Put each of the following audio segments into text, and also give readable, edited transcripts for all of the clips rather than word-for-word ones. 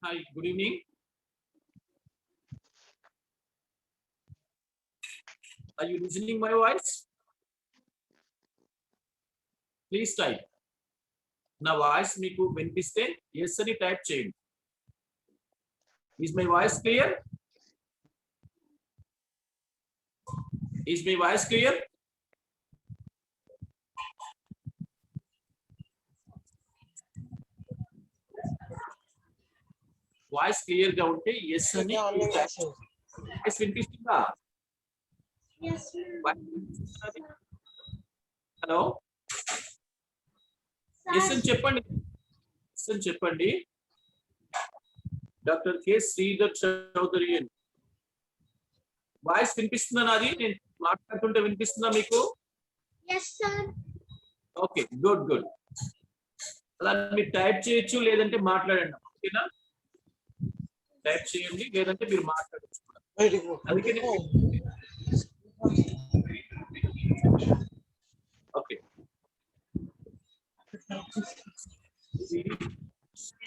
Hi, good evening. Are you listening my voice? Please type. నా voice మీకు వినిపిస్తే yes అని టైప్ చేయండి. Is my voice clear? Is my voice clear? Voice clear గా ఉంటే yes అని వాయిస్ వినిపిస్తుందా? Yes, హలో yes అని చెప్పండి. yes అని చెప్పండి. డాక్టర్ కె శ్రీధర్ చౌదరి అని వాయిస్ వినిపిస్తుందా? నాది నేను మాట్లాడుతుంటే వినిపిస్తుందా మీకు? yes, sir. Okay, good good. అలా మీరు టైప్ చేయొచ్చు, లేదంటే మాట్లాడండి. ఓకేనా? టైప్ చేయండి, లేదంటే మీరు మాట్లాడచ్చు. అందుకే ఓకే,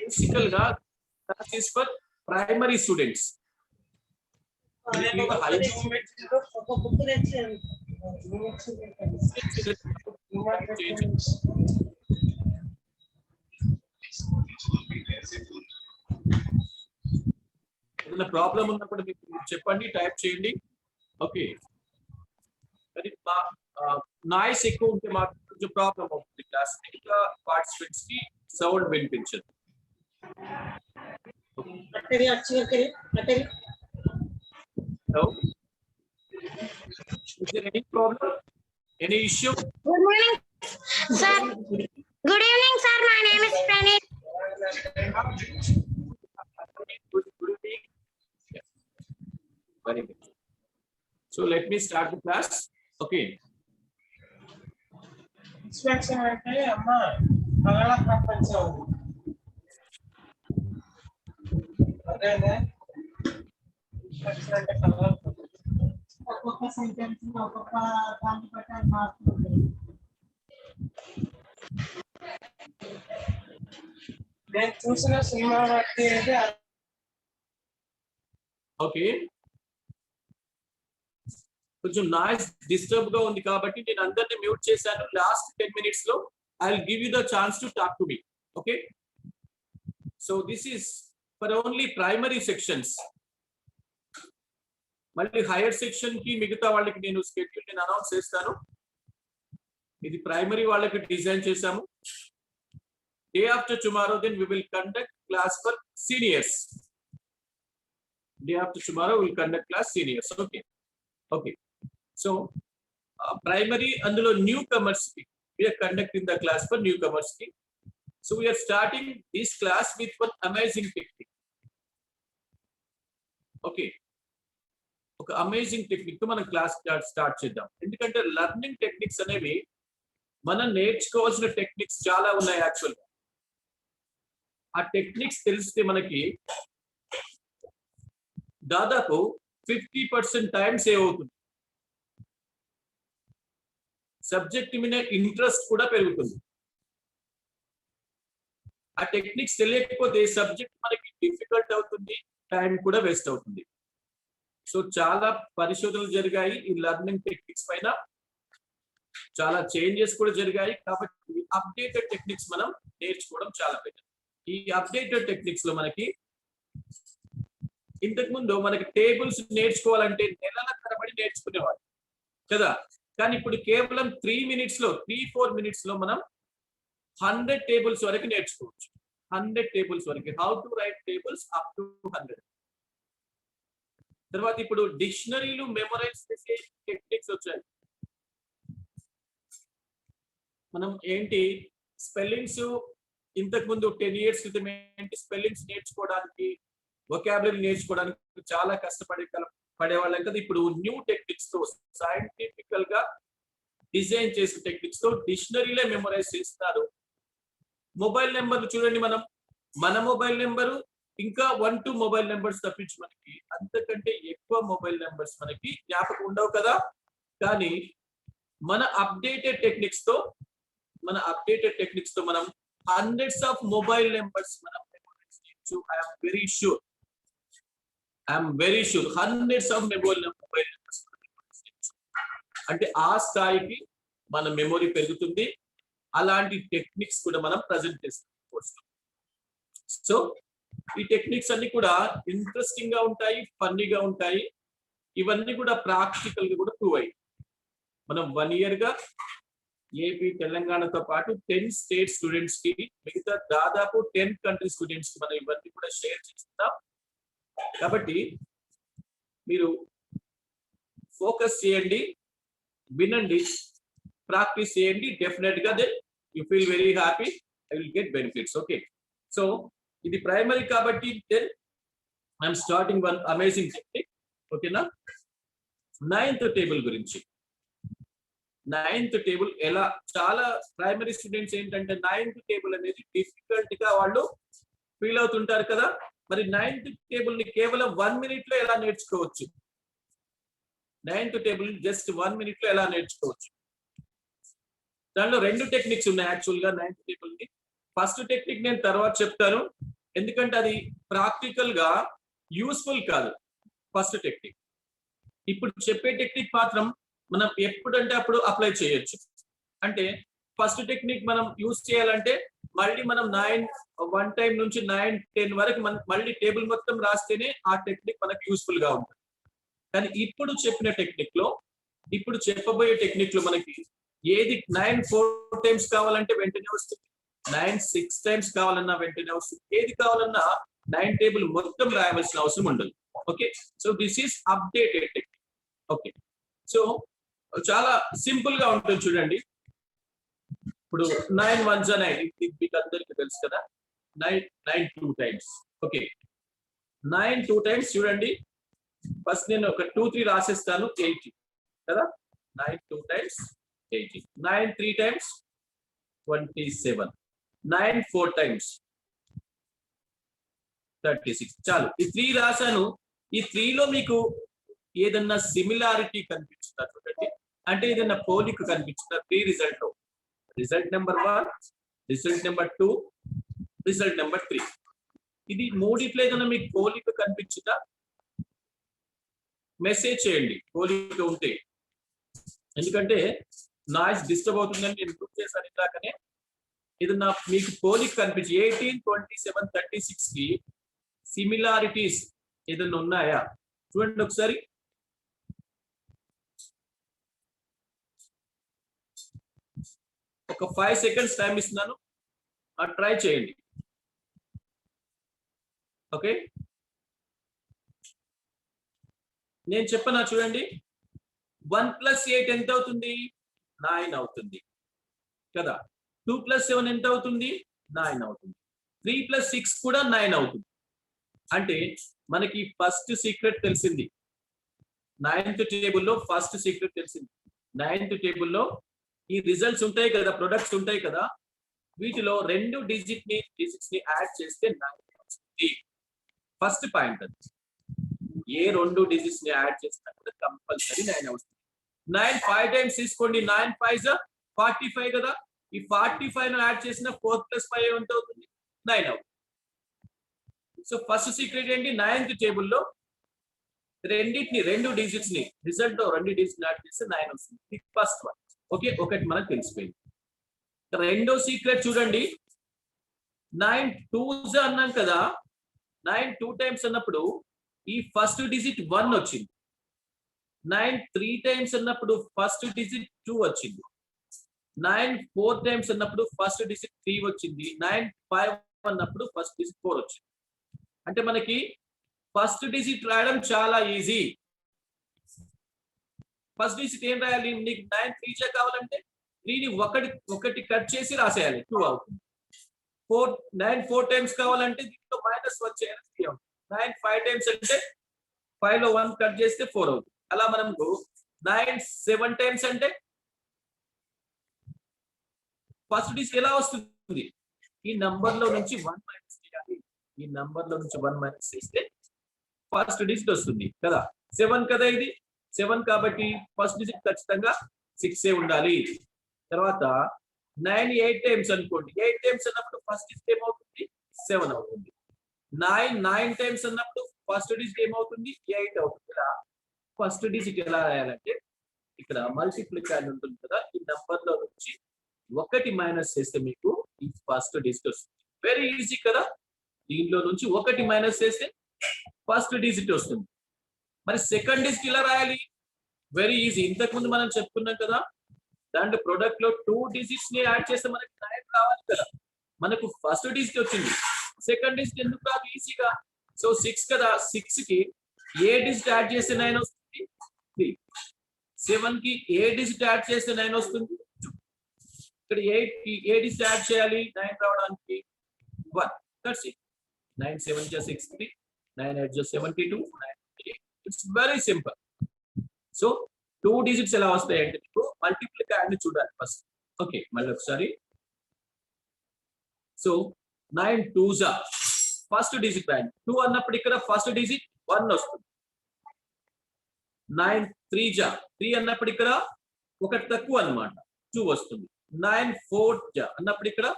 బేసికల్ గా క్లాసెస్ ఫర్ ప్రైమరీ స్టూడెంట్స్. ఏదైనా ప్రాబ్లం ఉన్నప్పుడు మీకు చెప్పండి, టైప్ చేయండి. ఓకే, మరి నాయిస్ ఎక్కువ ఉంటే మాత్రం కొంచెం ప్రాబ్లం అవుతుంది క్లాస్. ఇంకా పార్టిసిపెంట్స్ కి సౌండ్ వినిపించదు. Hello? Is there any problem? Any issue? Good morning, sir. Good evening, sir. My name is Pranit. Good evening. Yeah. Very good. So let me start the class. Okay. Inspection అంటే అమ్మా పగల ప్రపంచం అదేనే inspection అంటే పగల ఒక్కొక్క sentence ఒక్కొక్క దాన్ని బట్టి మారుతుంది. నేను చూసిన సినిమా బట్టి ఓకే, కొంచెం నాయిస్ డిస్టర్బ్ గా ఉంది కాబట్టి నేను అందరిని మ్యూట్ చేశాను. లాస్ట్ 10 minutes లో I will give you the chance to talk to me. Okay, so this is for only primary sections. మళ్ళీ హైయర్ సెక్షన్ కి మిగతా వాళ్ళకి నేను స్కెడ్యూల్ నేను అనౌన్స్ చేస్తాను. ఇది ప్రైమరీ వాళ్ళకి డిజైన్ చేశాము. Day after tomorrow then we will conduct class for seniors. Day after tomorrow will conduct class seniors. Okay okay, so primary అందులో న్యూ కమర్స్ కి we are conducting the class for newcomers ki. So we are starting this class with one amazing technique. Okay, ఒక amazing technique తో మనం class start చేద్దాం. ఎందుకంటే learning techniques అనేవి మనం నేర్చుకోవాల్సిన టెక్నిక్స్ చాలా ఉన్నాయి. యాక్చువల్ ఆ టెక్నిక్స్ తెలిస్తే మనకి దాదాపు 50% టైం సేవ్ అవుతుంది. సబ్జెక్ట్ మీద ఇంట్రెస్ట్ కూడా పెరుగుతుంది. ఆ టెక్నిక్స్ తెలియకపోతే సబ్జెక్ట్ మనకి డిఫికల్ట్ అవుతుంది, టైం కూడా వేస్ట్ అవుతుంది. సో చాలా పరిశోధనలు జరిగాయి ఈ లెర్నింగ్ టెక్నిక్స్ పైన, చాలా చేంజెస్ కూడా జరిగాయి. కాబట్టి అప్డేటెడ్ టెక్నిక్స్ మనం నేర్చుకోవడం చాలా బెటర్. ఈ అప్డేటెడ్ టెక్నిక్స్ లో మనకి ఇంతకు ముందు మనకి టేబుల్స్ నేర్చుకోవాలంటే నెలల తరబడి నేర్చుకునేవాళ్ళు కదా. కానీ ఇప్పుడు కేవలం 3 minutes లో 3-4 minutes లో మనం 100 tables వరకు నేర్చుకోవచ్చు. 100 tables వరకు, how to right tables up to 100. తర్వాత ఇప్పుడు డిక్షనరీలు మెమరైజ్ చేసే టెక్నిక్స్ వచ్చాయి. మనం ఏంటి స్పెల్లింగ్స్ ఇంతకు ముందు 10 years క్రితం ఏంటి స్పెల్లింగ్స్ నేర్చుకోవడానికి, వొకాబులరీ నేర్చుకోవడానికి చాలా పడేవాళ్ళం కదా. ఇప్పుడు న్యూ టెక్నిక్స్ తో సైంటిఫికల్ గా డిజైన్ చేసిన టెక్నిక్స్ తో డిక్షనరీలే మెమరైజ్ చేస్తున్నారు. మొబైల్ నెంబర్లు చూడండి, మన మొబైల్ నెంబరు ఇంకా 1-2 మొబైల్ నెంబర్స్ తప్పించి మనకి అంతకంటే ఎక్కువ మొబైల్ నెంబర్స్ మనకి జ్ఞాపకం ఉండవు కదా. కానీ మన అప్డేటెడ్ టెక్నిక్స్ తో మనం hundreds of మొబైల్ నెంబర్స్ మనం చేయొచ్చు. I'm very sure hundreds of mobile numbers. అంటే ఆ స్థాయికి మన మెమొరీ పెరుగుతుంది. అలాంటి టెక్నిక్స్ కూడా మనం ప్రజెంట్ చేస్తాం కోర్సులో. సో ఈ టెక్నిక్స్ అన్ని కూడా ఇంట్రెస్టింగ్ గా ఉంటాయి, ఫన్నీగా ఉంటాయి. ఇవన్నీ కూడా ప్రాక్టికల్ గా కూడా ప్రూవ్ అయ్యాయి. మనం 1 year గా ఏపీ, తెలంగాణతో పాటు 10 స్టేట్ స్టూడెంట్స్ కి, మిగతా దాదాపు 10 కంట్రీ స్టూడెంట్స్ కి మనం ఇవన్నీ కూడా షేర్ చేస్తున్నాం. కాబట్టి మీరు ఫోకస్ చేయండి, వినండి, ప్రాక్టీస్ చేయండి. డెఫినెట్ గా then you feel very happy, I will get benefits. Okay, so ఇది ప్రైమరీ కాబట్టి then I'm starting one amazing technique. ఓకేనా? 9th టేబుల్ గురించి. 9th టేబుల్ ఎలా, చాలా ప్రైమరీ స్టూడెంట్స్ ఏంటంటే 9th టేబుల్ అనేది డిఫికల్ట్ గా వాళ్ళు ఫీల్ అవుతుంటారు కదా. మరి 9th టేబుల్ ని కేవలం 1 minute లో ఎలా నేర్చుకోవచ్చు? 9th టేబుల్ జస్ట్ 1 minute లో ఎలా నేర్చుకోవచ్చు? దానిలో 2 టెక్నిక్స్ ఉన్నాయి యాక్చువల్ గా 9th టేబుల్ ని. ఫస్ట్ టెక్నిక్ నేను తర్వాత చెప్తాను, ఎందుకంటే అది ప్రాక్టికల్ గా యూస్ఫుల్ కాదు. First technique. ఇప్పుడు చెప్పే టెక్నిక్ మాత్రం మనం ఎప్పుడంటే అప్పుడు అప్లై చేయొచ్చు. అంటే ఫస్ట్ టెక్నిక్ మనం యూజ్ చేయాలంటే మళ్ళీ మనం 1 time నుంచి 9, 10 వరకు మళ్ళీ టేబుల్ మొత్తం రాస్తేనే ఆ టెక్నిక్ మనకు యూస్ఫుల్ గా ఉంటుంది. కానీ ఇప్పుడు చెప్పిన టెక్నిక్ లో, ఇప్పుడు చెప్పబోయే టెక్నిక్ లో మనకి ఏది 9 4 times కావాలంటే వెంటనే వస్తుంది, 9 6 times కావాలన్నా వెంటనే వస్తుంది. ఏది కావాలన్నా 9 టేబుల్ మొత్తం రాయవలసిన అవసరం ఉండదు. Okay, so this is updated technique. Okay, so చాలా సింపుల్ గా ఉంటుంది చూడండి. ఇప్పుడు 9 1s 9, మీకు అందరికి తెలుసు కదా. 9 2 times. ఓకే, 9 2 times చూడండి. ఫస్ట్ నేను ఒక 2 3 రాసేస్తాను. 80 కదా. 9 2 times 80. 9 3 times 27. 9 4 times 36. చాలు, ఈ 3 రాశాను. ఈ 3 లో మీకు ఏదన్నా సిమిలారిటీ కనిపించిందా చూడండి, అంటే ఏదన్నా పోలిక కనిపించిందా 3 రిజల్ట్ లో? Result number 1, result number 2, result number 3. ఇది మూడిట్లో ఏదైనా మీకు పోలిక కనిపించిందా? మెసేజ్ చేయండి పోలిక ఉంటే, ఎందుకంటే నాయిస్ డిస్టర్బ్ అవుతుందని నేను ప్రూవ్ చేశాను ఇందాకనే. ఏదన్నా మీకు పోలిక కనిపించి 18 27 36 కి సిమిలారిటీస్ ఏదన్నా ఉన్నాయా చూడండి ఒకసారి. ఒక 5 seconds టైం ఇస్తున్నాను, ట్రై చేయండి. ఓకే, నేను చెప్పనా చూడండి. 1 + 8 ఎంత అవుతుంది? 9 అవుతుంది కదా. 2 + 7 ఎంత అవుతుంది? 9 అవుతుంది. 3 + 6 కూడా 9 అవుతుంది. అంటే మనకి ఫస్ట్ సీక్రెట్ తెలిసింది. 9th టేబుల్లో ఫస్ట్ సీక్రెట్ తెలిసింది. 9th టేబుల్లో ఈ రిజల్ట్స్ ఉంటాయి కదా, ప్రొడక్ట్స్ ఉంటాయి కదా, వీటిలో 2 డిజిట్స్ ని యాడ్ చేస్తే 9 వస్తుంది. ఫస్ట్ పాయింట్ అది. ఏ 2 డిజిట్స్ ని యాడ్ చేసినా కూడా కంపల్సరీ 9 వస్తుంది. 9 5 times తీసుకోండి. 9 5s 45 కదా. ఈ 45 ను యాడ్ చేసిన 4 + 5 ఎంత అవుతుంది? 9 అవుతుంది. సో ఫస్ట్ సీక్రెట్ ఏంటి? 9th టేబుల్లో 2 డిజిట్స్ ని రిజల్ట్ లో 2 డిజిట్స్ యాడ్ చేస్తే 9 వస్తుంది. First one. ఓకే, ఒకటి మనకు తెలిసిపోయింది. రెండో సీక్రెట్ చూడండి. 9 2s అన్నాం కదా. 9 2 times అన్నప్పుడు ఈ ఫస్ట్ డిజిట్ 1 వచ్చింది. 9 3 times అన్నప్పుడు ఫస్ట్ డిజిట్ 2 వచ్చింది. 9 4 times అన్నప్పుడు ఫస్ట్ డిజిట్ 3 వచ్చింది. 9 5 అన్నప్పుడు ఫస్ట్ డిజిట్ 4 వచ్చింది. అంటే మనకి ఫస్ట్ డిజిట్ రాయడం చాలా ఈజీ. ఫస్ట్ డిజిట్ ఏం రాయాలి? నీకు 9 3 కావాలంటే 3ని ఒకటి కట్ చేసి రాసేయాలి, 2 అవుతుంది. 9 4 times కావాలంటే దీంట్లో -1 చేయాలి, 3 అవుతుంది. 9 5 times అంటే 5 లో 1 కట్ చేస్తే 4 అవుతుంది. అలా మనం 9 7 times అంటే ఫస్ట్ డిజిట్ ఎలా వస్తుంది? ఈ నంబర్ లో నుంచి 1 మైనస్ చేయాలి. ఈ నంబర్ లో నుంచి 1 మైనస్ చేస్తే ఫస్ట్ డిజిట్ వస్తుంది కదా. 7 కదా, ఇది 7 కాబట్టి ఫస్ట్ డిజిట్ ఖచ్చితంగా 6 ఉండాలి. తర్వాత 9 8 times అనుకోండి. 8 times అన్నప్పుడు ఫస్ట్ డిజిట్ ఏమవుతుంది? 7 అవుతుంది. 9 టైమ్స్ అన్నప్పుడు ఫస్ట్ డిజిట్ ఏమవుతుంది 8 అవుతుంది. ఇలా ఫస్ట్ డిజిట్ ఎలా రాయాలంటే ఇక్కడ మల్టిప్లికాండ్ ఉంటుంది కదా, ఈ నంబర్ లో నుంచి 1 మైనస్ చేస్తే మీకు ఈ ఫస్ట్ డిజిట్ వస్తుంది. వెరీ ఈజీ కదా. దీనిలో నుంచి 1 మైనస్ చేస్తే ఫస్ట్ డిజిట్ వస్తుంది. మరి సెకండ్ డిజిట్ ఇలా రాయాలి, వెరీ ఈజీ. ఇంతకు ముందు మనం చెప్పుకున్నాం కదా, దాంట్లో ప్రొడక్ట్ లో 2 డిజిట్స్ ని యాడ్ చేస్తే మనకి 9 రావాలి కదా. మనకు ఫస్ట్ డిజిట్ వచ్చింది, సెకండ్ డిజిట్ ఎందుకు రాదు ఈజీగా. సో 6 కదా, 6 కి ఏ డిజిట్ యాడ్ చేస్తే 9 వస్తుంది 3. 7 కి ఏ డిజిట్ యాడ్ చేస్తే 9 వస్తుంది 2. ఇక్కడ 8 కి ఏ డిజిట్ యాడ్ చేయాలి 9 రావడానికి 1. That's it. 9 7 just 63, 9 8 just 72, 9 8. It's very simple. So 2 digits ఎలా వస్తాయంటే మీకు మల్టిప్లికాండ్ చూడాలి ఫస్ట్. ఓకే, మళ్ళీ ఒకసారి. సో 9 2s ఫస్ట్ డిజిట్ రాయండి. 2 అన్నప్పుడు ఇక్కడ ఫస్ట్ డిజిట్ 1 వస్తుంది. 9 3s 3 అన్నప్పుడు ఇక్కడ ఒకటి తక్కువ అన్నమాట 2 వస్తుంది. 9 4s అన్నప్పుడు ఇక్కడ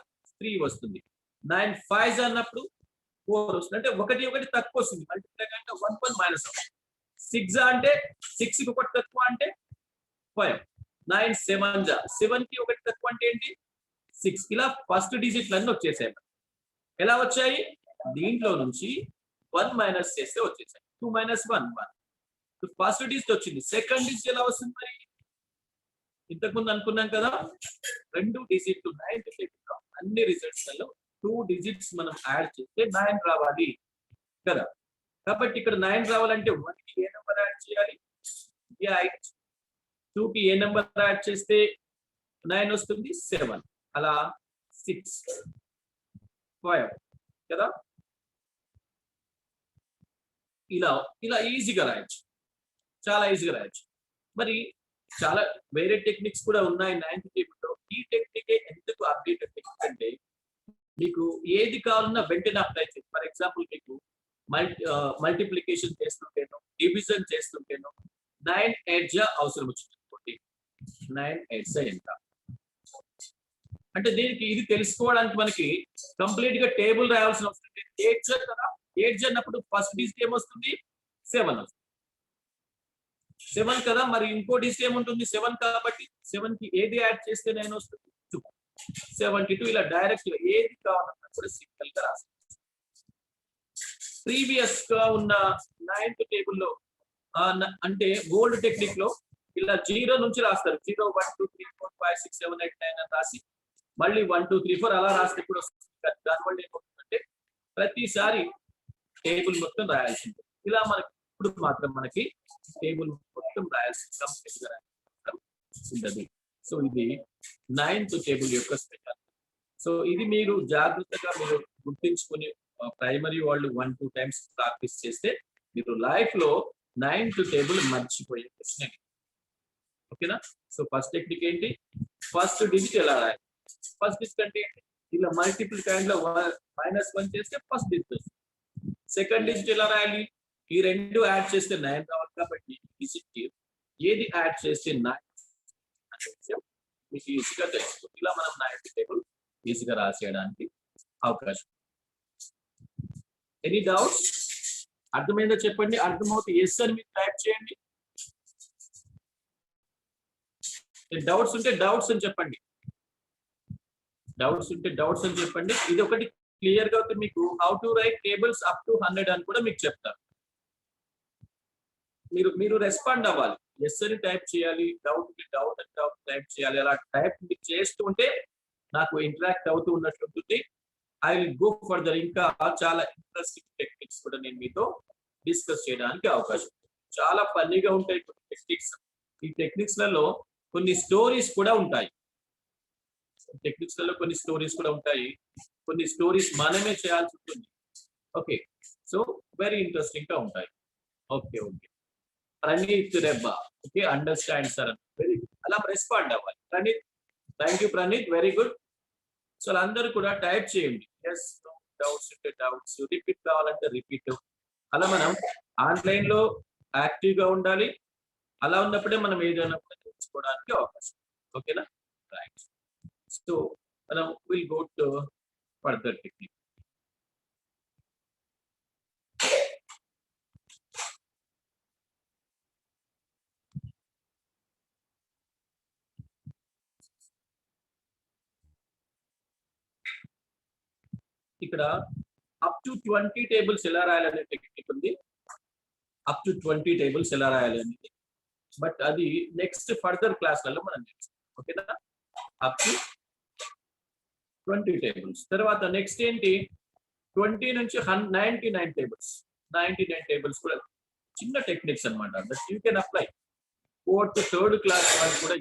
3 వస్తుంది. 9 5s అన్నప్పుడు 4 వస్తుంది. అంటే ఒకటి తక్కువ వస్తుంది. మల్టిప్లికేషన్ అంటే 1 1 మైనస్ అవుతుంది. 6 అంటే 6 కి ఒకటి తక్కువ అంటే 5. 9 7s 7 కి ఒకటి తక్కువ అంటే ఏంటి 6. ఇలా ఫస్ట్ డిజిట్లు అన్ని వచ్చేసాయి. ఎలా వచ్చాయి, దీంట్లో నుంచి 1 మైనస్ చేస్తే వచ్చేసాయి. 2 మైనస్ 1 1. ఫస్ట్ డిజిట్ వచ్చింది. సెకండ్ డిజిట్ ఎలా వస్తుంది మరి, ఇంతకుముందు అనుకున్నాం కదా 2 డిజిట్లు 9 టేబుల్ అన్ని రిజల్ట్స్ లలో 2 డిజిట్స్ మనం యాడ్ చేస్తే 9 రావాలి కదా. కాబట్టి ఇక్కడ 9 రావాలంటే 1 కి ఏ నెంబర్ యాడ్ చేయాలి 8. 2 కి ఏ నెంబర్ యాడ్ చేస్తే 9 వస్తుంది 7. అలా 6 5 కదా. ఇలా ఈజీగా రాయొచ్చు, చాలా ఈజీగా రాయొచ్చు. మరి చాలా వేరే టెక్నిక్స్ కూడా ఉన్నాయి 9th టేబుల్ లో. ఈ టెక్నిక్ ఎందుకు అప్డేటెడ్ టెక్నిక్ అంటే మీకు ఏది కావాలన్నా వెంటనే అప్లై చేయండి. ఫర్ ఎగ్జాంపుల్ మీకు మల్టిప్లికేషన్ చేస్తుంటేనో డివిజన్ చేస్తుంటేనో 9 8s అవసరం వచ్చింది అనుకోండి. 9 8s ఎంత అంటే దీనికి ఇది తెలుసుకోవడానికి మనకి కంప్లీట్ గా టేబుల్ రాయాల్సిన అవసరం లేదు. 8s కదా, 8s అన్నప్పుడు ఫస్ట్ డిజిట్ ఏమొస్తుంది 7 వస్తుంది. 7 కదా, మరి ఇంకో డిజిట్ ఏముంటుంది 7 కాబట్టి 7 కి ఏది యాడ్ చేస్తే 9 వస్తుంది 2. 72. ఇలా డైరెక్ట్ గా ఏది కావాలన్నా కూడా సింపుల్ గా రాసుకోవచ్చు. ప్రీవియస్ గా ఉన్న 9th టేబుల్ లో అంటే ఓల్డ్ టెక్నిక్ లో ఇలా 0 నుంచి రాస్తారు. 0 1 2 3 4 5 6 7 8 9 అని రాసి మళ్ళీ 1 2 3 4 అలా రాస్తే కూడా వస్తుంది. దానివల్ల ఏమవుతుందంటే ప్రతిసారి టేబుల్ మొత్తం రాయాల్సి ఉంటుంది. ఇలా మనకి ఇప్పుడు మాత్రం మనకి టేబుల్ మొత్తం రాయాల్సి కంప్లీట్ గా ఉంటుంది. సో ఇది 9th టేబుల్ యొక్క స్పెషల్. సో ఇది మీరు జాగ్రత్తగా మీరు గుర్తించుకుని ప్రైమరీ వాళ్ళు 1 2 టైమ్స్ ప్రాక్టీస్ చేస్తే మీరు లైఫ్ లో 9th టేబుల్ మర్చిపోయే ప్రశ్న. ఓకేనా. సో ఫస్ట్ టెక్నిక్ ఏంటి, ఫస్ట్ డిజిట్ ఎలా రాయాలి. ఫస్ట్ డిజిట్ అంటే ఏంటి, ఇలా మల్టిప్లికాండ్ లో -1 చేస్తే ఫస్ట్ డిజిట్ వస్తుంది. సెకండ్ డిజిట్ ఎలా రాయాలి, ఈ రెండు యాడ్ చేస్తే 9 రావాలి. కాబట్టి డిజిట్ ఏది యాడ్ చేస్తే 9 అనే విషయం మీకు ఈజీగా తెలుస్తుంది. ఇలా మనం 9th టేబుల్ ఈజీగా రాసేయడానికి అవకాశం. ఎనీ డౌట్స్, అర్థమైందో చెప్పండి. అర్థమవుతే ఎస్ అని మీరు టైప్ చేయండి. డౌట్స్ ఉంటే డౌట్స్ అని చెప్పండి. డౌట్స్ ఉంటే డౌట్స్ అని చెప్పండి. ఇది ఒకటి క్లియర్ గా అవుతుంది మీకు. How to right tables up to 100 అని కూడా మీకు చెప్తారు. మీరు రెస్పాండ్ అవ్వాలి. ఎస్ అని టైప్ చేయాలి, డౌట్ అని టైప్ చేయాలి. అలా టైప్ చేస్తుంటే నాకు ఇంటరాక్ట్ అవుతూ ఉన్నట్టు ఉంటుంది. I will go further. ఇంకా చాలా ఇంట్రెస్టింగ్ టెక్నిక్స్ కూడా నేను మీతో డిస్కస్ చేయడానికి అవకాశం ఉంది. చాలా ఫన్నీగా ఉంటాయి కొన్ని టెక్నిక్స్. ఈ టెక్నిక్స్ లలో కొన్ని స్టోరీస్ కూడా ఉంటాయి. కొన్ని స్టోరీస్ మనమే చేయాల్సి ఉంటుంది. ఓకే, సో వెరీ ఇంట్రెస్టింగ్ గా ఉంటాయి. Okay Praneeth Rebba. Okay, understand sir. Very good. అలా రెస్పాండ్ అవ్వాలి. Praneeth, thank you Praneeth, very good. So అందరూ కూడా టైప్ చేయండి. ఎస్, డౌట్స్ ఉంటే డౌట్స్, రిపీట్ కావాలంటే రిపీట్. అలా మనం ఆన్లైన్ లో యాక్టివ్ గా ఉండాలి. అలా ఉన్నప్పుడే మనం ఏదైనా నేర్చుకోవడానికి అవకాశం. ఓకేనా, రైట్. సో మనం will go to further technique. ఇక్కడ అప్ టు 20 టేబుల్స్ ఎలా రాయాలనే టెక్నిక్ ఉంది. అప్ టు 20 టేబుల్స్ ఎలా రాయాలి అనేది, బట్ అది నెక్స్ట్ ఫర్దర్ క్లాస్లలో మనం నేర్చుకుంటాం. ఓకేనా? Up to 20 tables. తర్వాత నెక్స్ట్ ఏంటి, 20 నుంచి 99 టేబుల్స్. 99 టేబుల్స్ కూడా చిన్న టెక్నిక్స్ అన్నమాట. That you can apply. 4th 3rd class వాళ్ళు కూడా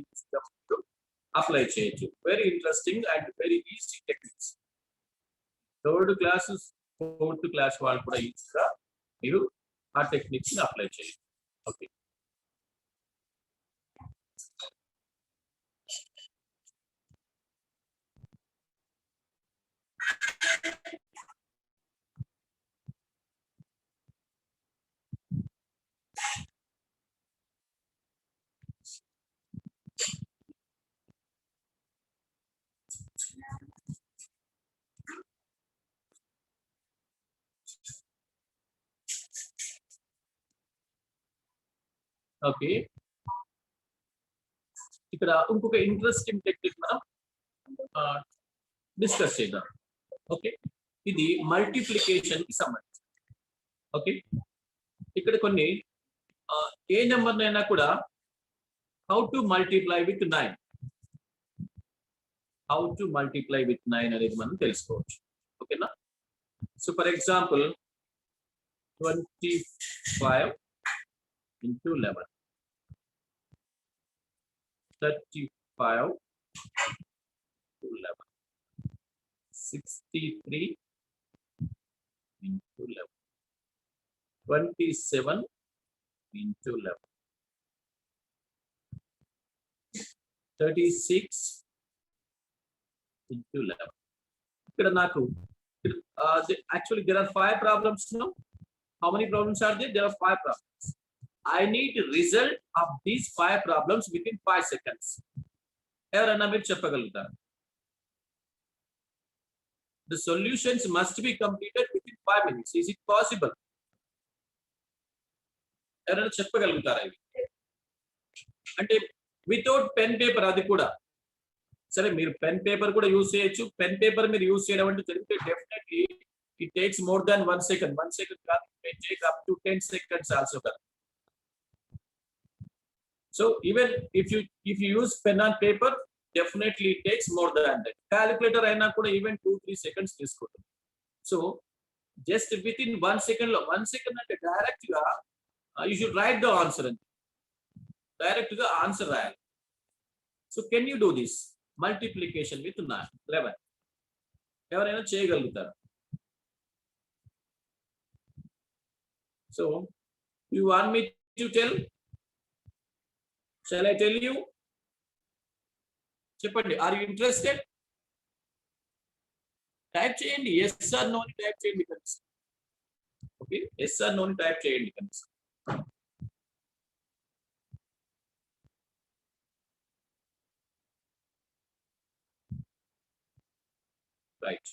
అప్లై చేయొచ్చు. Very interesting and very easy techniques. 3rd class 4th class వాళ్ళు కూడా ఈజీగా మీరు ఆ టెక్నిక్స్ ని అప్లై చేయొచ్చు. ఓకే. ఓకే, ఇక్కడ ఇంకొక ఇంట్రెస్టింగ్ టెక్నిక్ మనం డిస్కస్ చేద్దాం. ఓకే, ఇది మల్టిప్లికేషన్ కి సంబంధించి. ఓకే, ఇక్కడ కొన్ని ఏ నెంబర్ నైనా కూడా how to multiply with 9, how to multiply with 9 అనేది మనం తెలుసుకోవచ్చు. ఓకేనా? So for example 25 into 11, 35 to 11, 63 into 11, 27 into 11, 36 into 11. ఇక్కడ నాకు actually there are 5 problems now. How many problems are there? There are 5 problems. I need result of these 5 problems within 5 seconds. ఎవరన్నా మీరు చెప్పగలుగుతారు? The solutions must be completed within 5 minutes. Is it possible? ఎవరన్నా చెప్పగలుగుతారా ఇవి? అంటే without pen paper, అది కూడా సరే, మీరు పెన్ పేపర్ కూడా యూజ్ చేయొచ్చు. పెన్ పేపర్ మీరు యూజ్ చేయడం అంటే తెలిస్తే definitely it takes more than 1 second. 1 second కాదు, it may take up to 10 seconds also కదా. So even if you use pen and paper, definitely it takes more than that. Calculator అయినా కూడా even 2-3 seconds తీసుకుంటుంది. So just within 1 second లో, 1 second అంటే direct గా you should write the answer and direct గా answer రాయాలి. So can you do this multiplication with 11? ఎవరైనా చేయగలుగుతారు? So you want me to tell? Shall I tell you? చెప్పండి. Are you interested? Type చేయండి. yes or no ని type చేయండి కనీసం. Okay, yes or no ని టైప్ చేయండి కనీసం. Right.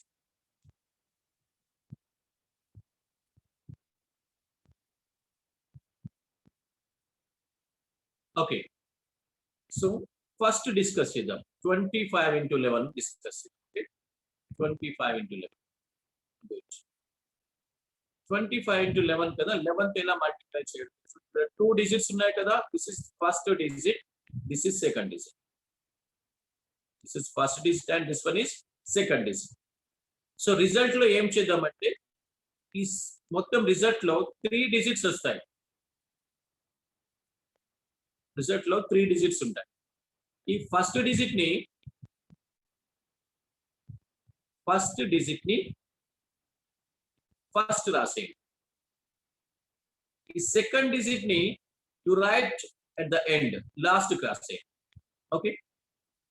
Okay, so first discuss చేద్దాం. 25 into 11 డిస్కస్ చేద్దాం. Okay, 25 into 11. గుడ్. 25 into 11 కదా. 11th ఎలా మల్టిప్లై చేయడం? 2 digits ఉన్నాయి కదా. This is first digit, this is second digit. This is first digit and this one is second digit. So result లో ఏం చేద్దామంటే, ఈ మొత్తం రిజల్ట్ లో 3 digits వస్తాయి. రిజల్ట్ లో 3 digits ఉంటాయి. ఈ ఫస్ట్ డిజిట్ ని ఫస్ట్ రాసేయండి. ఈ సెకండ్ డిజిట్ ని you write at the end, last రాసేయండి. ఓకే,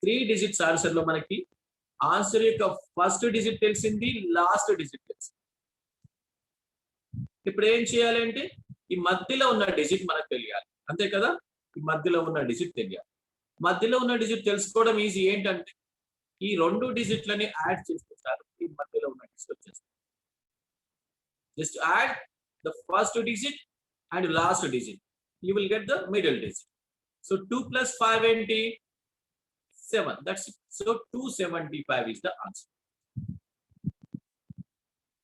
3 digits ఆన్సర్ లో మనకి ఆన్సర్ యొక్క ఫస్ట్ డిజిట్ తెలిసింది, లాస్ట్ డిజిట్ తెలిసింది. ఇప్పుడు ఏం చేయాలంటే ఈ మధ్యలో ఉన్న డిజిట్ మనకు తెలియాలి, అంతే కదా. ఈ మధ్యలో ఉన్న డిజిట్ తెలియాలి. మధ్యలో ఉన్న డిజిట్ తెలుసుకోవడం ఈజీ. ఏంటంటే ఈ 2 డిజిట్లని యాడ్ చేస్తారు, ఈ మధ్యలో ఉన్న డిజిట్ వచ్చేస్తుంది. Just add the first digit and last digit, you will get the middle digit. So 2 + 5 ఏంటి? 7. That's it. So 275 is the answer.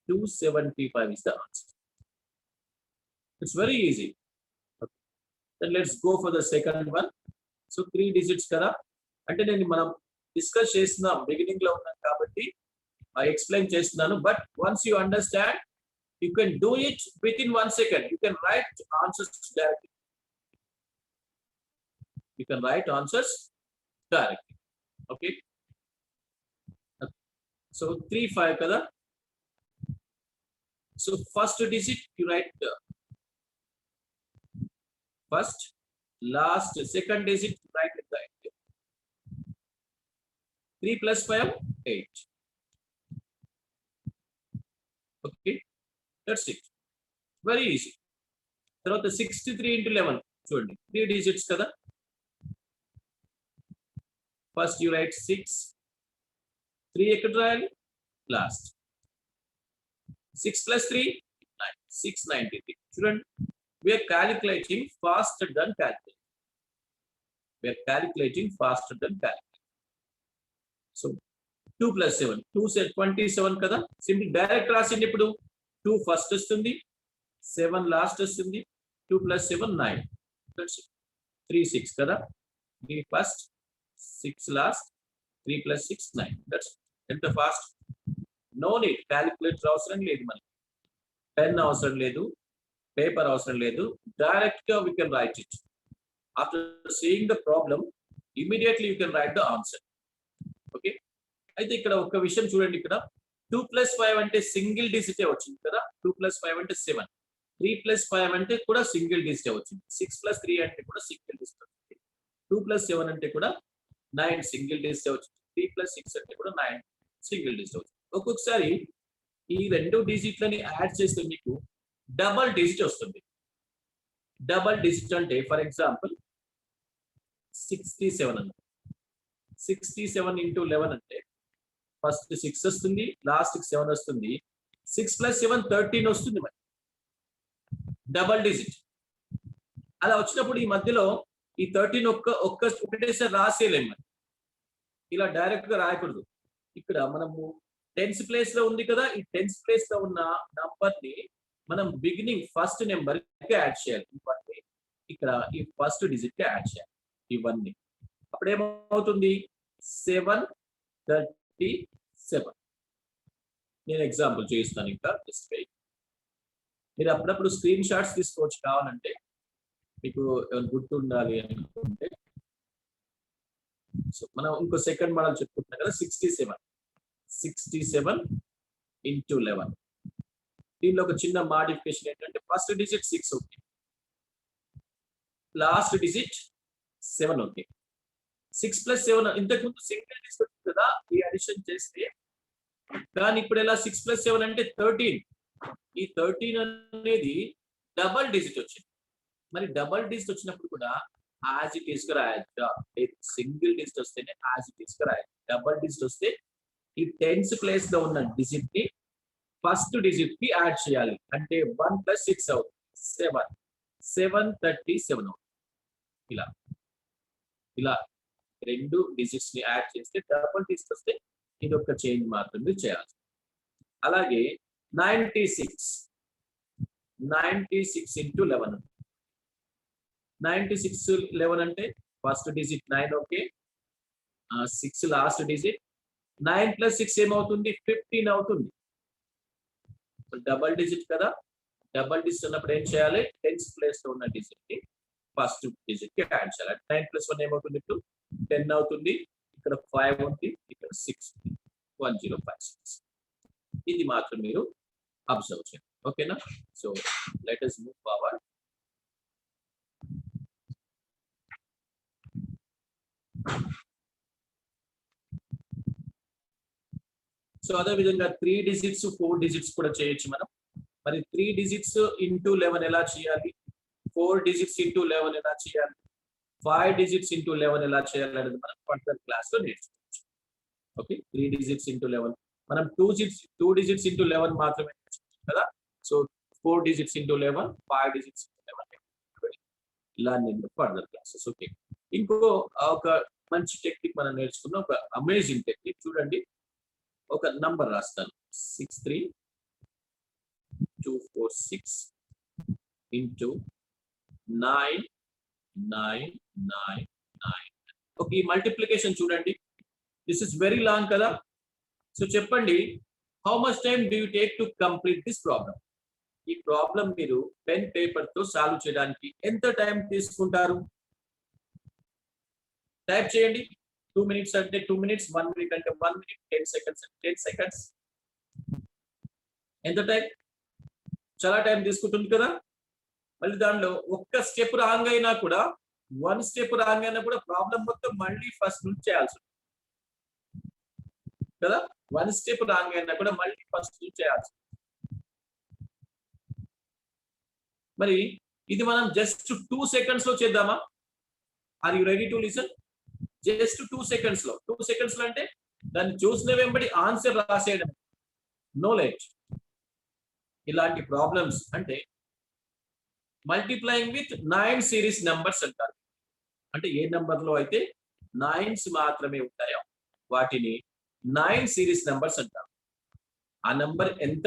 275 is the answer. It's very easy. Okay. Then let's go for the second one. So 3 digits kada. అంటే నేను మనం discuss చేస్తున్నాం beginning లో ఉన్నాం కాబట్టి explain చేస్తున్నాను. But once you understand you can do it within 1 second. You can write answers directly. You can write answers directly. Okay. So 3 5 kada. So first digit you write first, last, second digit you write at the end. 3 plus 5 8. Okay. That's it. Very easy. తర్వాత 63 into 11 చూడండి 3 digits కదా. First you write 6, 3 ఎక్కడ రాయాలి last. 6 plus 3 9, 693. చూడండి we are calculating faster than calculating. We are calculating faster than calculating. So 2 plus 7 27 కదా. Simple direct రాసింది ఇప్పుడు 2 first వస్తుంది, 7 లాస్ట్ వస్తుంది. 2 plus 7 9. That's it. 3 6 కదా. 3 first, 6 last, 3 plus 6 9. That's it. ఎంత ఫాస్ట్. నో నీడ్ క్యాలిక్యులేటర్ అవసరం లేదు, మనకి పెన్ అవసరం లేదు, పేపర్ అవసరం లేదు. డైరెక్ట్ గా we can write it. After seeing the problem, immediately you can write the answer. Okay. అయితే ఇక్కడ ఒక విషయం చూడండి, ఇక్కడ 2 plus 5 అంటే సింగిల్ డిజిటే వచ్చింది కదా. 2 plus 5 అంటే 7. 3 plus 5 అంటే కూడా సింగిల్ డిజిటే వచ్చింది. 6 plus 3 అంటే కూడా సింగిల్ డిజిట్ వచ్చింది. 2 plus 7 అంటే కూడా 9 సింగిల్ డిజిటే వచ్చింది. 3 plus 6 అంటే కూడా 9 సింగిల్ డిజిట్ వచ్చింది. ఒక్కొక్కసారి ఈ రెండు డిజిట్లని యాడ్ చేస్తే మీకు డబల్ డిజిట్ వస్తుంది. డబల్ డిజిట్ అంటే ఫర్ ఎగ్జాంపుల్ 67 అన్న. 67 into 11 అంటే ఫస్ట్ 6 వస్తుంది, లాస్ట్ 7 వస్తుంది. 6 plus 7 13 వస్తుంది. మరి డబల్ డిజిట్ అలా వచ్చినప్పుడు ఈ మధ్యలో ఈ 13 ఒకటేసారి రాసేయలేము. మరి ఇలా డైరెక్ట్ గా రాయకూడదు. ఇక్కడ మనము టెన్స్ ప్లేస్ లో ఉంది కదా, ఈ టెన్స్ ప్లేస్ లో ఉన్న నంబర్ ని మనం బిగినింగ్ ఫస్ట్ నెంబర్ కి యాడ్ చేయాలి. ఇవన్నీ ఇక్కడ ఈ ఫస్ట్ డిజిట్ కి యాడ్ చేయాలి ఇవన్నీ. అప్పుడు ఏమవుతుంది 737. నేను ఎగ్జాంపుల్ చేస్తాను. ఇంకా జస్ట్ వెయిట్. మీరు అప్పుడప్పుడు స్క్రీన్ షాట్స్ తీసుకోవచ్చు కావాలంటే, మీకు గుర్తుండాలి అనుకుంటే. సో మనం ఇంకో సెకండ్ మోడల్ చెప్పుకుంటున్నాం కదా, 67 into 11. దీనిలో ఒక చిన్న మాడిఫికేషన్ ఏంటంటే ఫస్ట్ డిజిట్ 6 ఉంది, లాస్ట్ డిజిట్ 7 ఉంది. 6 plus 7 ఇంతకుముందు సింగిల్ డిజిట్ వచ్చింది కదా, ఈ అడిషన్ చేస్తే. కానీ ఇప్పుడు ఎలా 6 plus 7 అంటే 13. ఈ 13 అనేది డబల్ డిజిట్ వచ్చింది. మరి డబల్ డిజిట్ వచ్చినప్పుడు కూడా యాజ్ ఇట్ ఈస్ గా రాయొచ్చా? సింగిల్ డిజిట్ వస్తేనే యాజ్ ఇట్ ఈస్ గా రాయాలి. డబల్ డిజిట్ వస్తే ఈ టెన్స్ ప్లేస్ లో ఉన్న డిజిట్ ని ఫస్ట్ డిజిట్ కి యాడ్ చేయాలి. అంటే 1 plus 6 అవుతుంది 7. 737 అవుతుంది. ఇలా రెండు డిజిట్స్ ని యాడ్ చేస్తే డబుల్ డిజిట్ వస్తే ఇది ఒక చేంజ్ మాత్రమే చేయాలి. అలాగే 96 into 11. 96 11 అంటే first digit 9. Okay, 6 last digit. 9 plus 6 ఏమవుతుంది 15 అవుతుంది. డబల్ డిజిట్ కదా. డబల్ డిజిట్ ఉన్నప్పుడు ఏం చేయాలి? టెన్స్ ప్లేస్ లో ఉన్న డిజిట్ ని ఫస్ట్ డిజిట్ కి యాడ్ చేయాలి. 9 plus 1 ఏమవుతుంది? ఇప్పుడు 10 అవుతుంది. ఇక్కడ 5 ఉంది, ఇక్కడ 6 ఉంది. 1056. ఇది మాత్రం మీరు అబ్జర్వ్ చేయండి. ఓకేనా? So let us move forward. So అదే విధంగా 3 digits 4 digits కూడా చేయొచ్చు మనం. మరి 3 digits into 11 ఎలా చేయాలి? 4 digits into 11 ఎలా చేయాలి? 5 digits into 11 ఎలా చేయాలి అనేది మనం ఫర్దర్ క్లాస్ లో నేర్చుకోవచ్చు. ఓకే, 3 digits into 11 మనం 2 digits into 11 మాత్రమే నేర్చుకుంటాం కదా. So 4 digits into 11, 5 digits into 11 ఇలా నేను ఫర్దర్ క్లాసెస్. ఓకే, ఇంకో ఒక మంచి టెక్నిక్ మనం నేర్చుకున్నాం, ఒక అమేజింగ్ టెక్నిక్. చూడండి, ఒక నంబర్ రాస్తాను 63 246 into 9 9 9 9. ఓకే, ఈ మల్టిప్లికేషన్ చూడండి, దిస్ ఇస్ వెరీ లాంగ్ కదా. సో చెప్పండి, how much time do you take to complete this problem? ఈ ప్రాబ్లం మీరు పెన్ పేపర్ తో సాల్వ్ చేయడానికి ఎంత టైం తీసుకుంటారు? టైప్ చేయండి. 2 minutes అంటే 2 minutes, 1 minute అంటే 1 minute, 10 seconds అంటే 10 seconds. ఎంత టైం? చాలా టైం తీసుకుంటుంది కదా. మళ్ళీ దానిలో ఒక్క స్టెప్ రాంగ్ అయినా కూడా, 1 స్టెప్ రాంగ్ అయినా కూడా ప్రాబ్లం మొత్తం మళ్ళీ ఫస్ట్ నుంచి చేయాల్సి ఉంటుంది కదా. 1 స్టెప్ రాంగ్ అయినా కూడా మళ్ళీ ఫస్ట్ నుంచి చేయాల్సి ఉంటుంది. మరి ఇది మనం జస్ట్ 2 seconds లో చేద్దామా? Are you ready to listen? Just 2 seconds లో. 2 seconds లో అంటే దాన్ని చూసిన వెంబడి ఆన్సర్ రాసేయడం, నో లేట్. ఇలాంటి ప్రాబ్లమ్స్ అంటే మల్టిప్లైయింగ్ విత్ 9 సిరీస్ నెంబర్స్ అంటారు. అంటే ఏ నెంబర్ లో అయితే 9s మాత్రమే ఉంటాయో వాటిని 9 సిరీస్ నెంబర్స్ అంటారు. ఆ నెంబర్ ఎంత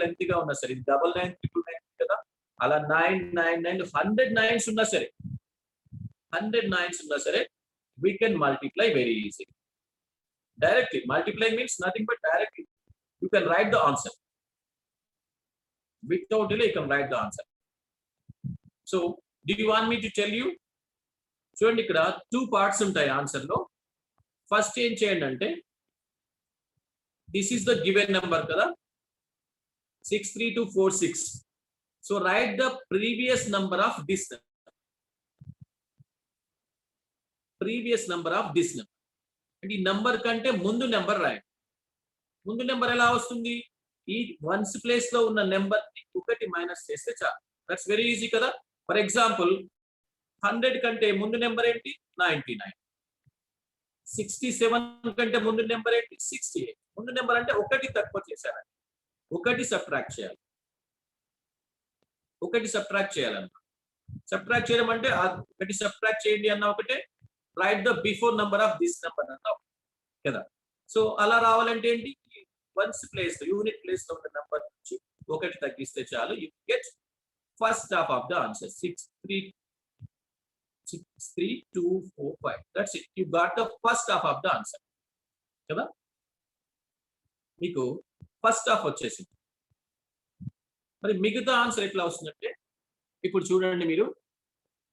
లెంత్ గా ఉన్నా సరే, 9999 కదా, అలా 999 100 9s ఉన్నా సరే, 100 9s ఉన్నా సరే, we can multiply very easily. Directly multiplying means nothing but directly you can write the answer. Without delay you can write the answer. So do you want me to tell you? చూడండి, ఇక్కడ 2 parts ఉంటాయి answer లో. First ఏం చేయండి అంటే, this is the given number కదా, 63246. So right the previous number of this number. Previous number of this number అంటే ఈ నంబర్ కంటే ముందు నెంబర్ రాయండి. ముందు నెంబర్ ఎలా వస్తుంది? ఈ వన్స్ ప్లేస్ లో ఉన్న నెంబర్ ని 1 మైనస్ చేస్తే చాలు. దట్స్ వెరీ ఈజీ కదా. ఫర్ ఎగ్జాంపుల్ 100 కంటే ముందు నెంబర్ ఏంటి? 99. 67 కంటే ముందు నెంబర్ ఏంటి? 68. ముందు నెంబర్ అంటే 1 తక్కువ చేశారండి. 1 సబ్ట్రాక్ట్ చేయాలి. 1 సబ్ట్రాక్ట్ చేయాలన్నమాట. సబ్ట్రాక్ట్ చేయడం అంటే 1 సబ్ట్రాక్ట్ చేయండి అన్న ఒకటే, right the before number of this number అన్న కదా. సో అలా రావాలంటే ఏంటి? వన్స్ ప్లేస్ యూనిట్ ప్లేస్ లో ఉన్న నెంబర్ నుంచి 1 తగ్గిస్తే చాలు. You get first half of the answer. 63245. That's it. You got the first half of the answer కదా. మీకు ఫస్ట్ హాఫ్ వచ్చేసింది. మరి మిగతా ఆన్సర్ ఎట్లా వస్తుందంటే, ఇప్పుడు చూడండి మీరు,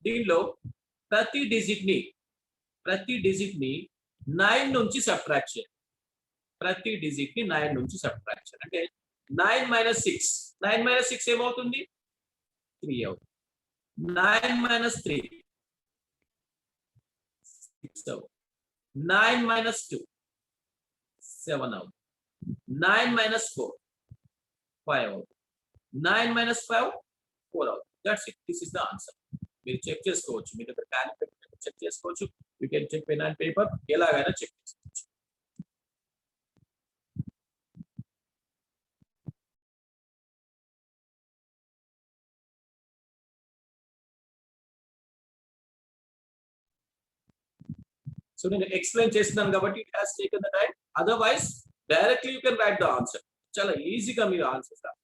దీనిలో ప్రతి డిజిట్ ని 9 నుంచి సబ్ట్రాక్ట్ చేయాలి. ప్రతి డిజిట్ ని 9 నుంచి సబ్ట్రాక్ట్ చేయాలి. అంటే 9 మైనస్ 6, 9 మైనస్ 6 ఏమవుతుంది? 3 అవుతుంది. 9 మైనస్ 3 6 అవుతుంది. 9 మైనస్ 2 7 అవుతుంది. 9 మైనస్ 4 5 అవుతుంది. 9 మైనస్ 5 4 అవుతుంది. That's it. This is the answer. మీరు చెక్ చేసుకోవచ్చు, మీ దగ్గర క్యాలిక్యులేటర్ చెక్ చేసుకోవచ్చు. You can check pen and paper, ఎలాగైనా చెక్ చేసుకోవచ్చు. సో నేను ఎక్స్ప్లెయిన్ చేస్తున్నాను కాబట్టి it has taken the time. Otherwise directly you can write the answer. చాలా ఈజీగా మీరు ఆన్సర్ రాయొచ్చు.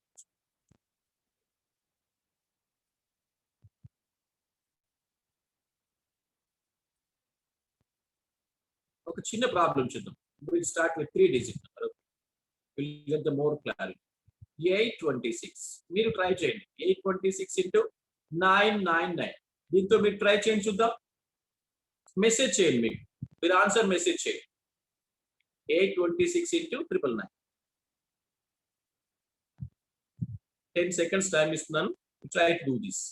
ఒక చిన్న ప్రాబ్లం చూద్దాం. Will start with 3 digit number. Will get the more clarity. 826 మీరు ట్రై చేయండి. 826 ఇంటూ 999. దీంతో మీరు ట్రై చేయండి, చూద్దాం. మెసేజ్ చేయండి, మీరు ఆన్సర్ మెసేజ్ చేయండి. 826 ఇంటూ 999. 10 seconds టైం ఇస్తున్నాను. Try to do this.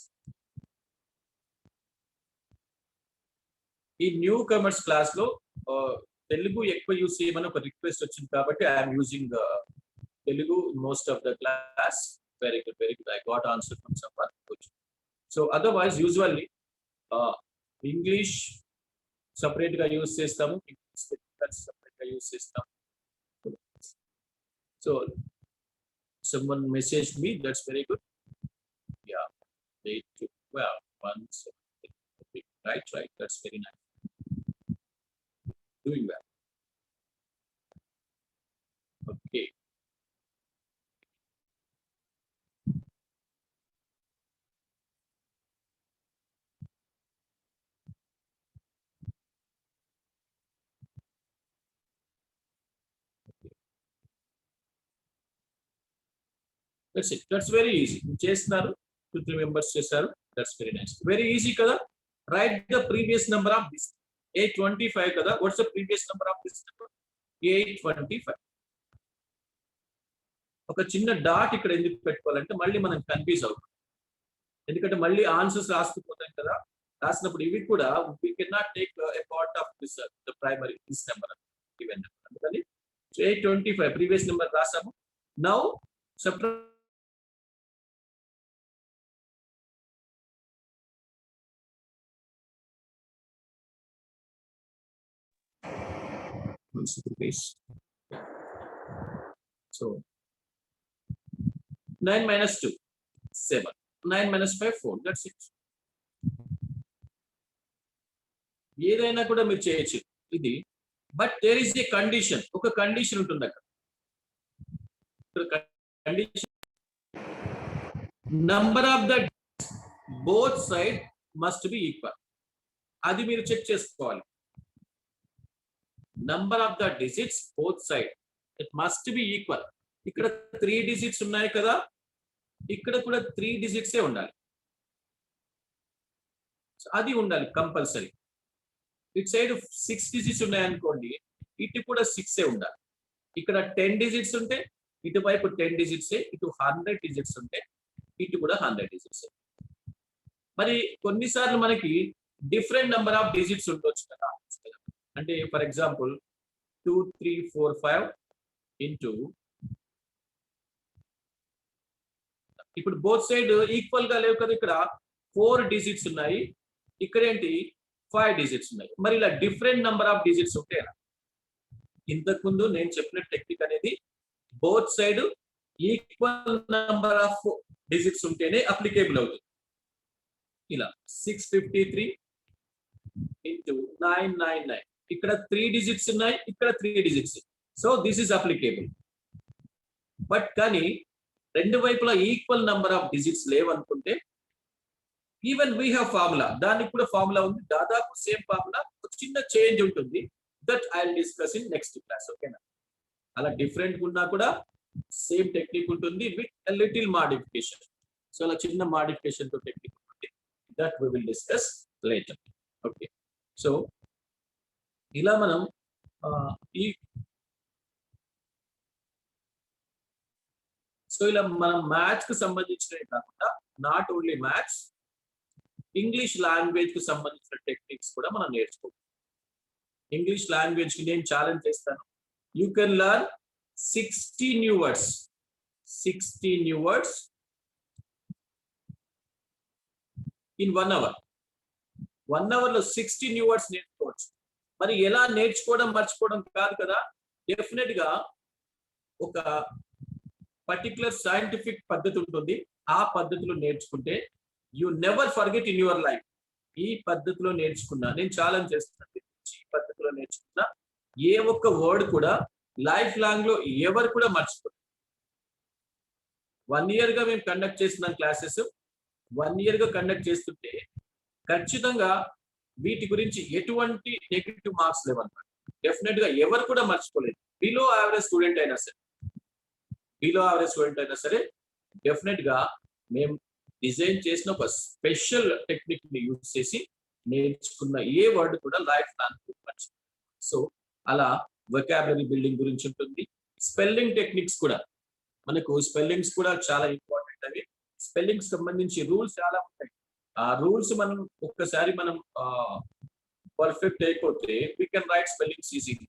ఈ న్యూ కమర్స్ క్లాస్ లో తెలుగు ఎక్కువ యూజ్ చేయమని ఒక రిక్వెస్ట్ వచ్చింది కాబట్టి I'm using Telugu most of the class. Very good, very good. I got answer from someone. So otherwise usually English separate గా use చేస్తాము, సపరేట్ గా యూజ్ చేస్తాము. So someone messaged me, that's very good. Yeah, 8 to 12 1 7 right, that's very nice. Doing well. Okay. That's very easy. చేస్తున్నారు, 2-3 members చేశారు. That's very nice. Very easy కదా. Right the previous number of this 825 కదా. What's the previous number of this number? 825. ఒక చిన్న dot ఇక్కడ ఎందుకు పెట్టుకోవాలంటే మళ్ళీ మనం కన్ఫ్యూజ్ అవుతాం. ఎందుకంటే మళ్ళీ ఆన్సర్స్ రాసుకుపోతాం కదా. రాసినప్పుడు ఇవి కూడా we cannot take a part of this the primary this number given number. అందుకని 825 ప్రీవియస్ నెంబర్ రాసాము. Now subtract so 9 minus 2 7, 9 minus 5 4. That's it. ఏదైనా కూడా మీరు చేయొచ్చు ఇది. But there is a condition. ఒక కండిషన్ ఉంటుంది అక్కడ. Condition number of the both side must be equal. అది మీరు చెక్ చేసుకోవాలి. Number of the digits both side it must be equal. ఇక్కడ 3 డిజిట్స్ ఉన్నాయి కదా, ఇక్కడ కూడా 3 డిజిట్సే ఉండాలి. అది ఉండాలి కంపల్సరీ. ఇటు సైడ్ 6 డిజిట్స్ ఉన్నాయనుకోండి, ఇటు కూడా 6 ఉండాలి. ఇక్కడ 10 డిజిట్స్ ఉంటే ఇటువైపు 10 డిజిట్సే, ఇటు 100 డిజిట్స్ ఉంటే ఇటు కూడా 100 డిజిట్సే. మరి కొన్నిసార్లు మనకి డిఫరెంట్ నెంబర్ ఆఫ్ డిజిట్స్ ఉండొచ్చు కదా. అంటే ఫర్ ఎగ్జాంపుల్ 2 3 4 5 ఇంటూ, ఇప్పుడు బోత్ సైడ్ ఈక్వల్ గా లేవు కదా. ఇక్కడ 4 డిజిట్స్ ఉన్నాయి, ఇక్కడ ఏంటి 5 డిజిట్స్ ఉన్నాయి. మరి ఇలా డిఫరెంట్ నెంబర్ ఆఫ్ డిజిట్స్ ఉంటాయా? ఇంతకు ముందు నేను చెప్పిన టెక్నిక్ అనేది both side equal number of digits ఉంటేనే అప్లికేబుల్ అవుతుంది. ఇలా 653 ఇంటూ 999, ఇక్కడ 3 డిజిట్స్ ఉన్నాయి, ఇక్కడ 3 digits. So this is applicable. But కానీ రెండు వైపులా ఈక్వల్ నెంబర్ ఆఫ్ డిజిట్స్ లేవనుకుంటే ఈవెన్ వీ హ్యావ్ ఫార్ములా, దానికి కూడా ఫార్ములా ఉంది, దాదాపు సేమ్ ఫార్ములా, ఒక చిన్న చేంజ్ ఉంటుంది. That I will discuss in next class. ఓకేనా? అలా డిఫరెంట్ ఉన్నా కూడా సేమ్ టెక్నిక్ ఉంటుంది with a little modification. So అలా చిన్న మాడిఫికేషన్ తో టెక్నిక్ ఉంటుంది. That we will discuss later. Okay, so ఇలా మనం ఇలా మనం మ్యాథ్స్ కు సంబంధించినవి కాకుండా not only maths, English language కు సంబంధించిన టెక్నిక్స్ కూడా మనం నేర్చుకోవాలి. ఇంగ్లీష్ లాంగ్వేజ్ కి నేను ఛాలెంజ్ చేస్తాను. You can learn 60 new words. 60 new words in 1 hour. 1 hour లో 60 new words నేర్చుకోవచ్చు. మరి ఎలా నేర్చుకోవడం మర్చిపోవడం కాదు కదా. డెఫినెట్ గా ఒక పర్టికులర్ సైంటిఫిక్ పద్ధతి ఉంటుంది. ఆ పద్ధతిలో నేర్చుకుంటే you never forget in your life. ఈ పద్ధతిలో నేర్చుకున్నా, నేను ఛాలెంజ్ చేస్తున్నాను, ఈ పద్ధతిలో నేర్చుకున్నా ఏ ఒక్క వర్డ్ కూడా లైఫ్ లాంగ్ లో ఎవరు కూడా మర్చిపోరు. 1 year గా మేము కండక్ట్ చేస్తున్నాం క్లాసెస్. 1 year గా కండక్ట్ చేస్తుంటే ఖచ్చితంగా వీటి గురించి ఎటువంటి నెగిటివ్ మార్క్స్ లేవన్నమాట. డెఫినెట్ గా ఎవరు కూడా మర్చిపోలేదు. బిలో యావరేజ్ స్టూడెంట్ అయినా సరే డెఫినెట్ గా మేము డిజైన్ చేసిన ఒక స్పెషల్ టెక్నిక్ ని యూజ్ చేసి నేర్చుకున్న ఏ వర్డ్ కూడా లైఫ్ లాంగ్ మర్చిపోలేదు. సో అలా వొకాబులరీ బిల్డింగ్ గురించి ఉంటుంది. స్పెల్లింగ్ టెక్నిక్స్ కూడా, మనకు స్పెల్లింగ్స్ కూడా చాలా ఇంపార్టెంట్. అవి స్పెల్లింగ్ సంబంధించి రూల్స్ చాలా ఉంటాయి. ఆ రూల్స్ మనం ఒక్కసారి మనం పర్ఫెక్ట్ అయిపోతే we can write spellings easily.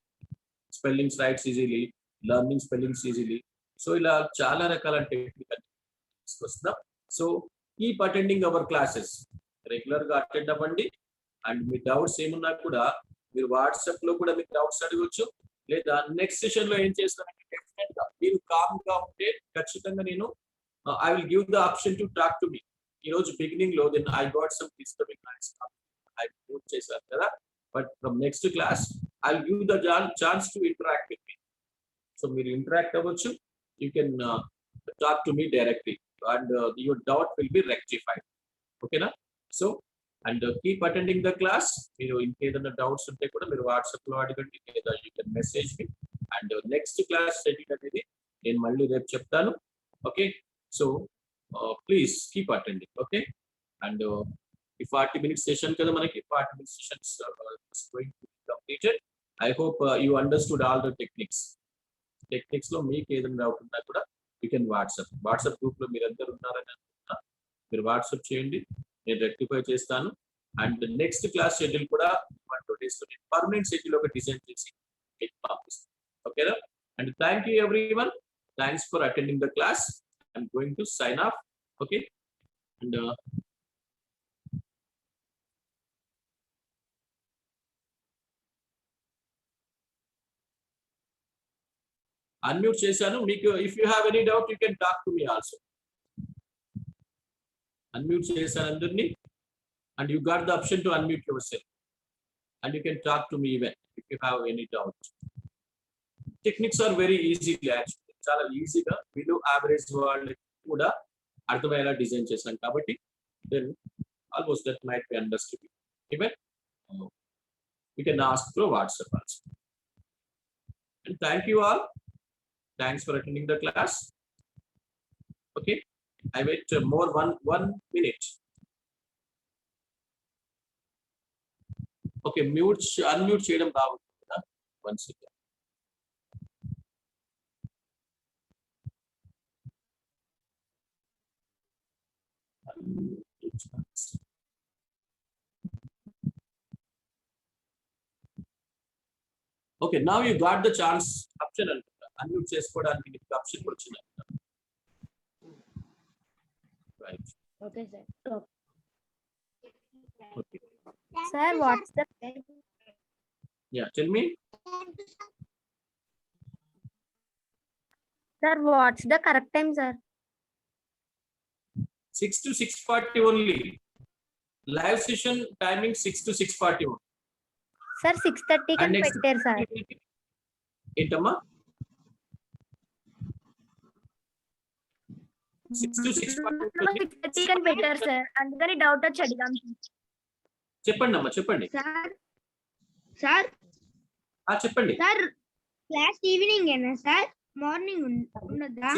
Spellings writes easily, learning spellings easily. So ఇలా చాలా రకాల టెక్నిక్ తీసుకొస్తున్నాం. So keep attending our classes, regular గా అటెండ్ అవ్వండి. అండ్ మీ డౌట్స్ ఏమున్నా కూడా మీరు వాట్సాప్ లో కూడా మీకు డౌట్స్ అడగొచ్చు. లేదా నెక్స్ట్ సెషన్ లో ఏం చేస్తానంటే డెఫినెట్ గా మీరు కామ్ గా ఉంటే ఖచ్చితంగా నేను I will give the option to talk to me. ఈ రోజు బిగినింగ్ లో then I got some disturbing noise I mute చేశాను కదా. But from next class I will give the chance to interact with me. So మీరు ఇంటరాక్ట్ అవ్వచ్చు. You can talk to me directly and your doubt will be rectified. ఓకేనా? So and keep attending the class. మీరు ఇంకేదైనా doubts ఉంటే కూడా మీరు WhatsApp లో అడగండి, లేదా you can message me. And next class schedule అనేది నేను మళ్ళీ రేపు చెప్తాను. Okay, So please keep attending, okay? And ఈ 40 minutes session కదా మనకి 40 minutes sessions is going to be completed. I hope you understood all the techniques లో మీకు ఏదైనా డౌట్ ఉన్నా కూడా you can వాట్సాప్ గ్రూప్ లో మీరందరూ ఉన్నారని అనుకుంటున్నా. మీరు వాట్సాప్ చేయండి, నేను రెక్టిఫై చేస్తాను. అండ్ నెక్స్ట్ క్లాస్ షెడ్యూల్ కూడా 1-2 days లో నేను పర్మనెంట్ షెడ్యూల్ ఒక డిజైన్ చేసి మీకు పంపిస్తాను, ఓకేనా? And thank you everyone, thanks for attending the class. I'm going to sign off, okay? And unmute చేశాను. మీకు if you have any doubt you can talk to me also. Unmute చేశాను అందరినీ, and you got the option to unmute yourself, and you can talk to me even if you have any doubt. Techniques are very easy actually, చాలా ఈజీగా below average వాళ్ళకి కూడా అర్థమయ్యేలా design చేశాను కాబట్టి then almost that might be understood. Even you can ask through WhatsApp also. And thank you all. Thanks for attending the class. Okay, I wait more one minute. Okay, unmute చేయడం రావచ్చు కదా, 1 second. Okay, now you got the chance option and unmute చేసుకోవడానికి మీకు option వచ్చింది. Right. Okay, sir. Okay. Sir, what's the Yeah, tell me. sir? What's the correct time, sir? 6 to 6:40 only. Live session timing 6 to 6:40 only. Sir, 6:30 And can next better, sir. ఏంటమ్మా 6 to 6:40 ఉంటుంది. 6:30 can better, sir. అందుకని doubt వచ్చి అడిగాం. చెప్పండి అమ్మా, చెప్పండి. Sir చెప్పండి. Sir class evening ఏనా సార్, మార్నింగ్ ఉండదా?